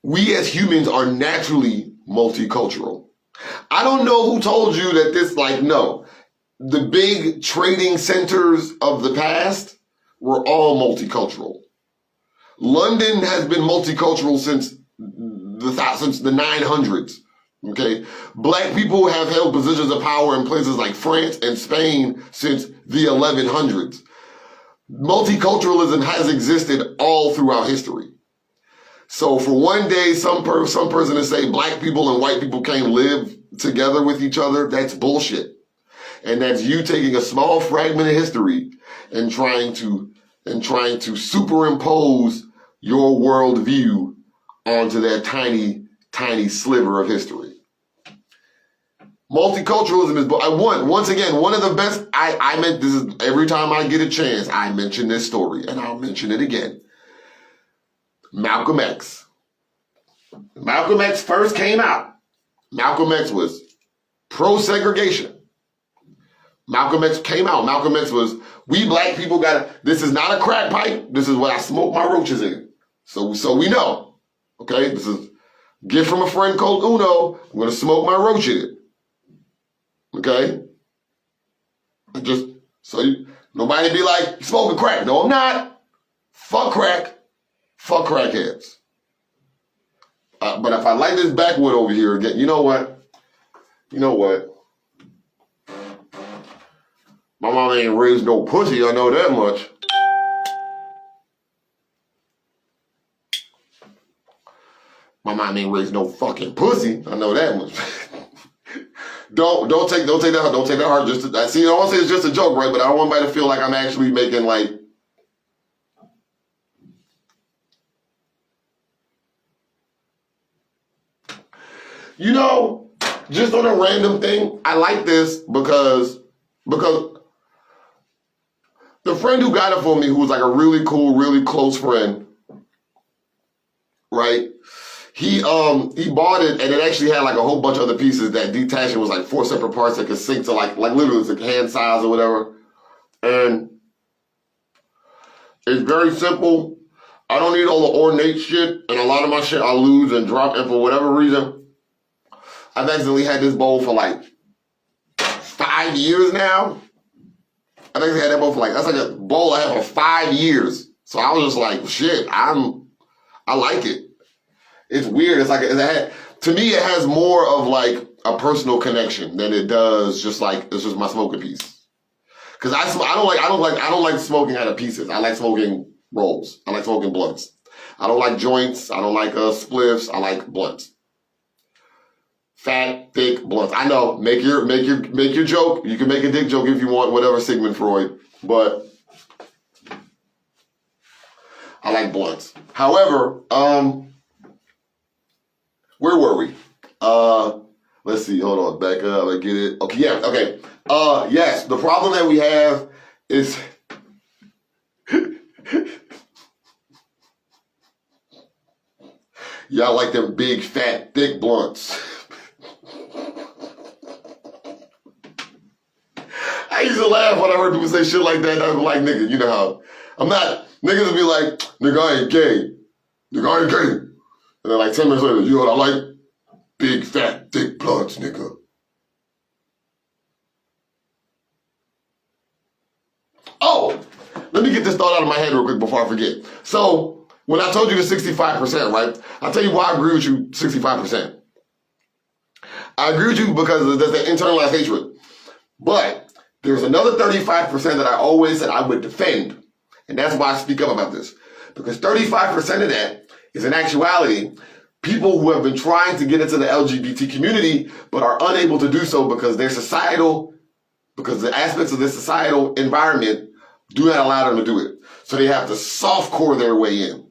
we as humans are naturally multicultural. I don't know who told you that this, no. The big trading centers of the past were all multicultural. London has been multicultural since the 900s. Okay, black people have held positions of power in places like France and Spain since the 1100s. Multiculturalism has existed all throughout history. So for one day, some person to say black people and white people can't live together with each other, that's bullshit. And that's you taking a small fragment of history and trying to superimpose your worldview onto that tiny, tiny sliver of history. Multiculturalism is, once again, one of the best, I meant this is, every time I get a chance, I mention this story, and I'll mention it again. Malcolm X. Malcolm X first came out. Malcolm X was pro-segregation. Malcolm X came out. Malcolm X was, we black people this is not a crack pipe. This is what I smoke my roaches in. So we know. Okay? This is a gift from a friend called Uno. I'm going to smoke my roach in it. Okay? Nobody be like, you smoking crack. No, I'm not. Fuck crack. Fuck crackheads. But if I light this backwood over here again, you know what? My mama ain't raised no pussy, I know that much. mom ain't raised no fucking pussy. I know that much. Don't take that hard. Just to, see, I want to say it's just a joke, right? But I don't want anybody to feel like I'm actually making like. You know, just on a random thing, I like this because the friend who got it for me, who was like a really cool, really close friend, right? He bought it and it actually had like a whole bunch of other pieces that detached. It was like 4 separate parts that could sync to like literally it's like hand size or whatever. And it's very simple. I don't need all the ornate shit, and a lot of my shit I lose and drop, and for whatever reason, I've accidentally had this bowl for like 5 years now. I've actually had that bowl for like, that's like a bowl I had for 5 years. So I was just like, shit, I like it. It's weird. It's like, to me, it has more of like a personal connection than it does just like, it's just my smoking piece. Cause I don't like smoking out of pieces. I like smoking rolls. I like smoking blunts. I don't like joints. I don't like spliffs. I like blunts. Fat, thick blunts. I know. Make your joke. You can make a dick joke if you want, whatever, Sigmund Freud. But I like blunts. However, where were we? Let's see. Hold on. Back up. I get it. Okay. Yeah. Okay. Yes. The problem that we have is. Y'all like them big, fat, thick blunts. I used to laugh when I heard people say shit like that. And I was like, nigga, you know how I'm not. Niggas would be like, nigga, I ain't gay. Nigga, I ain't gay. And then like 10 minutes later, you know what I like? Big, fat, thick blunts, nigga. Oh, let me get this thought out of my head real quick before I forget. So, when I told you the 65%, right? I'll tell you why I agree with you 65%. I agree with you because there's that internalized hatred. But there's another 35% that I always said I would defend. And that's why I speak up about this. Because 35% of that is in actuality people who have been trying to get into the LGBT community but are unable to do so because because the aspects of their societal environment do not allow them to do it. So they have to softcore their way in.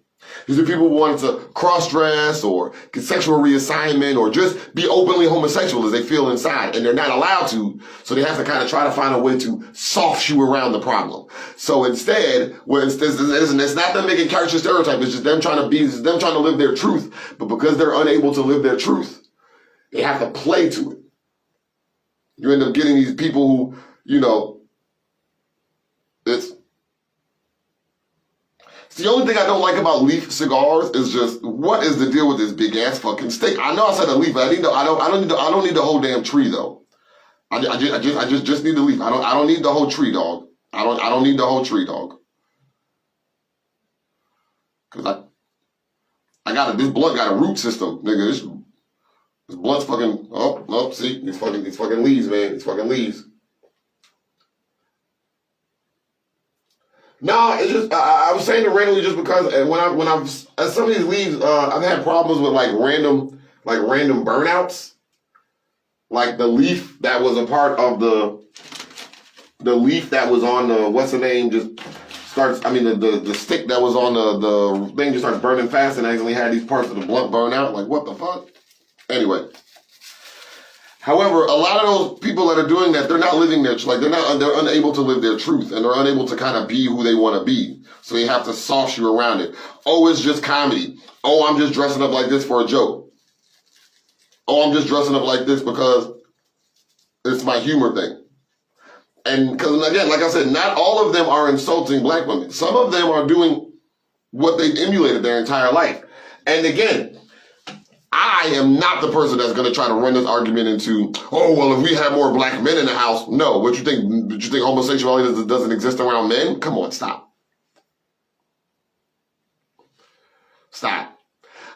These are people who wanted to cross-dress or get sexual reassignment or just be openly homosexual as they feel inside, and they're not allowed to, so they have to kind of try to find a way to soft shoe around the problem. So instead, it's not them making caricature stereotype, it's just them trying to live their truth, but because they're unable to live their truth, they have to play to it. You end up getting these people who, it's the only thing I don't like about leaf cigars is just what is the deal with this big ass fucking stick? I know I said a leaf, but I don't need the whole damn tree though. I just need the leaf. I don't need the whole tree, dog. I don't need the whole tree, dog. Cause this blunt got a root system, nigga. This blunt's fucking see these fucking leaves, man. These fucking leaves. No, it's just I was saying it randomly just because when I've some of these leaves, I've had problems with like random burnouts. Like the leaf that was a part of the leaf that was on the what's the name just starts. I mean the stick that was on the thing just starts burning fast, and I accidentally had these parts of the blunt burn out. Like what the fuck? Anyway. However, a lot of those people that are doing that, they're not living their, they're unable to live their truth, and they're unable to kind of be who they want to be. So you have to soft you around it. Oh, it's just comedy. Oh, I'm just dressing up like this for a joke. Oh, I'm just dressing up like this because it's my humor thing. And because again, like I said, not all of them are insulting black women. Some of them are doing what they've emulated their entire life. And again, I am not the person that's going to try to run this argument into, oh, well, if we had more black men in the house. No, what you think? You think homosexuality doesn't exist around men? Come on, stop. Stop.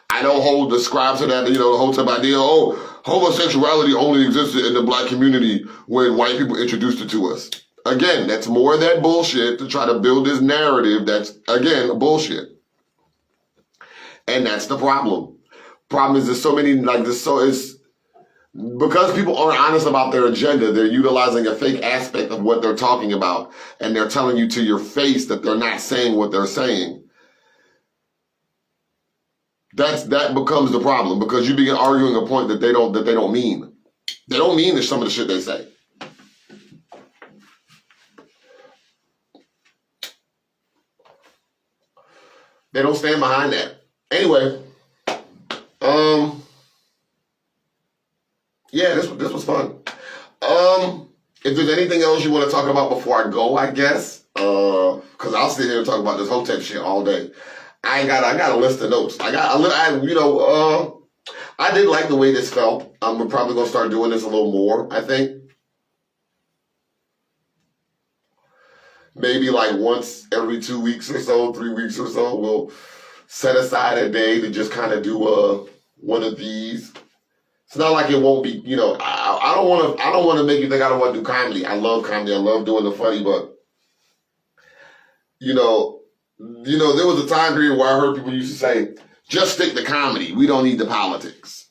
I don't describe to that, the Hotep idea, oh, homosexuality only existed in the black community when white people introduced it to us. Again, that's more of that bullshit to try to build this narrative that's, again, bullshit. And that's the problem. Problem is, there's so many, like, there's so, it's, because people aren't honest about their agenda, they're utilizing a fake aspect of what they're talking about, and they're telling you to your face that they're not saying what they're saying. That becomes the problem, because you begin arguing a point that they don't mean. They don't mean some of the shit they say. They don't stand behind that. Anyway, yeah, this was fun. If there's anything else you want to talk about before I go, I guess, because I'll sit here and talk about this Hoteps shit all day. I got a list of notes. I did like the way this felt. We're probably gonna start doing this a little more, I think. Maybe like once every 2 weeks or so, 3 weeks or so, we'll set aside a day to just kind of do one of these. It's not like it won't be, I don't want to make you think I don't want to do comedy. I love comedy. I love doing the funny, but there was a time period where I heard people used to say, just stick to comedy. We don't need the politics.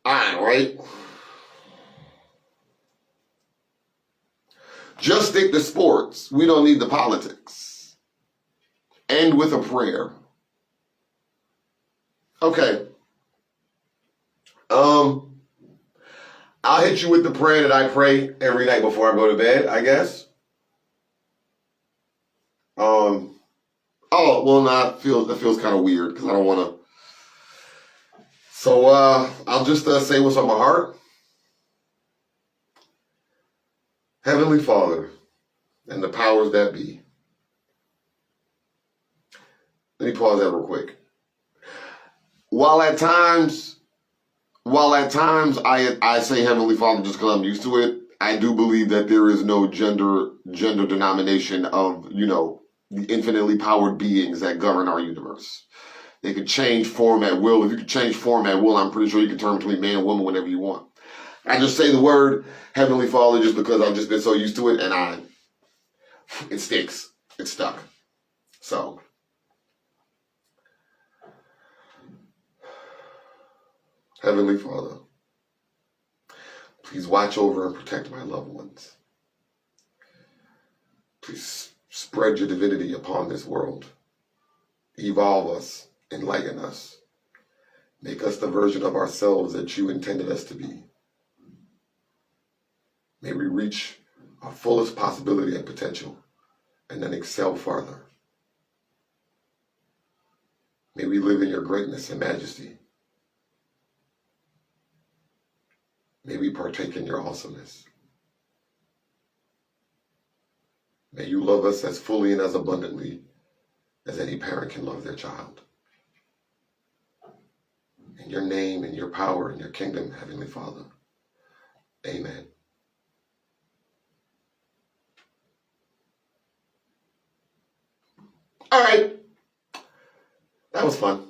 All right. Just stick to sports. We don't need the politics. End with a prayer. Okay. I'll hit you with the prayer that I pray every night before I go to bed, I guess. It feels kind of weird because I don't want to. So I'll just say what's on my heart. Heavenly Father, and the powers that be. Let me pause that real quick. While at times I say Heavenly Father just because I'm used to it, I do believe that there is no gender denomination of, the infinitely powered beings that govern our universe. They could change form at will. If you could change form at will, I'm pretty sure you can turn between man and woman whenever you want. I just say the word Heavenly Father just because I've just been so used to it, and it sticks. It's stuck. So, Heavenly Father, please watch over and protect my loved ones. Please spread your divinity upon this world. Evolve us, enlighten us. Make us the version of ourselves that you intended us to be. May we reach our fullest possibility and potential and then excel farther. May we live in your greatness and majesty. May we partake in your awesomeness. May you love us as fully and as abundantly as any parent can love their child. In your name, in your power, in your kingdom, Heavenly Father. Amen. All right. That was fun.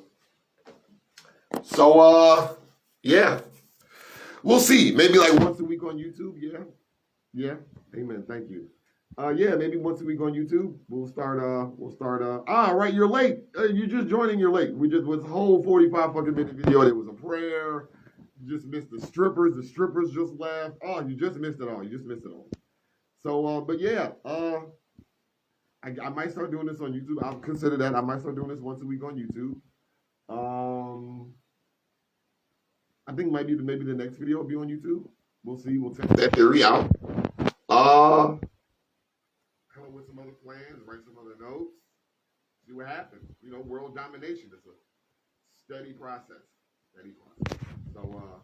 So, yeah. We'll see. Maybe like once a week on YouTube. Yeah. Yeah. Amen. Thank you. Yeah, maybe once a week on YouTube. We'll start, right, you're late. You just joining, you're late. We just was a whole 45 fucking minute video. There was a prayer. You just missed the strippers. The strippers just left. Oh, you just missed it all. So, but yeah, I might start doing this on YouTube. I'll consider that. I might start doing this once a week on YouTube. I think maybe the next video will be on YouTube. We'll see. We'll test that theory out. Come up with some other plans, write some other notes, see what happens. World domination is a steady process. So,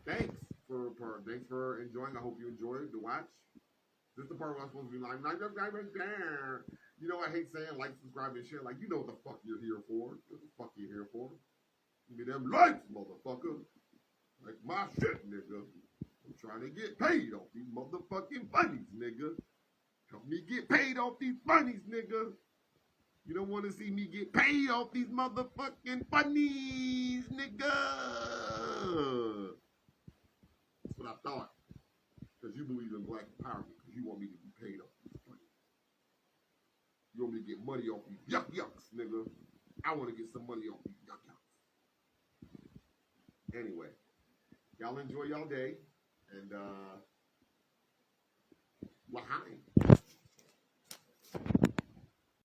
thanks for enjoying. I hope you enjoyed the watch. This is the part where I'm supposed to be like, I hate saying like, subscribe, and share. Like, what the fuck you're here for. What the fuck you here for? Give me them likes, motherfucker. Like my shit, nigga. I'm trying to get paid off these motherfucking bunnies, nigga. Help me get paid off these bunnies, nigga. You don't want to see me get paid off these motherfucking bunnies, nigga. That's what I thought. Because you believe in black empowerment. Because you want me to be paid off these bunnies. money off you yuck yucks, nigga. I want to get some money off you yuck yucks. Anyway, y'all enjoy y'all day, and Lahain.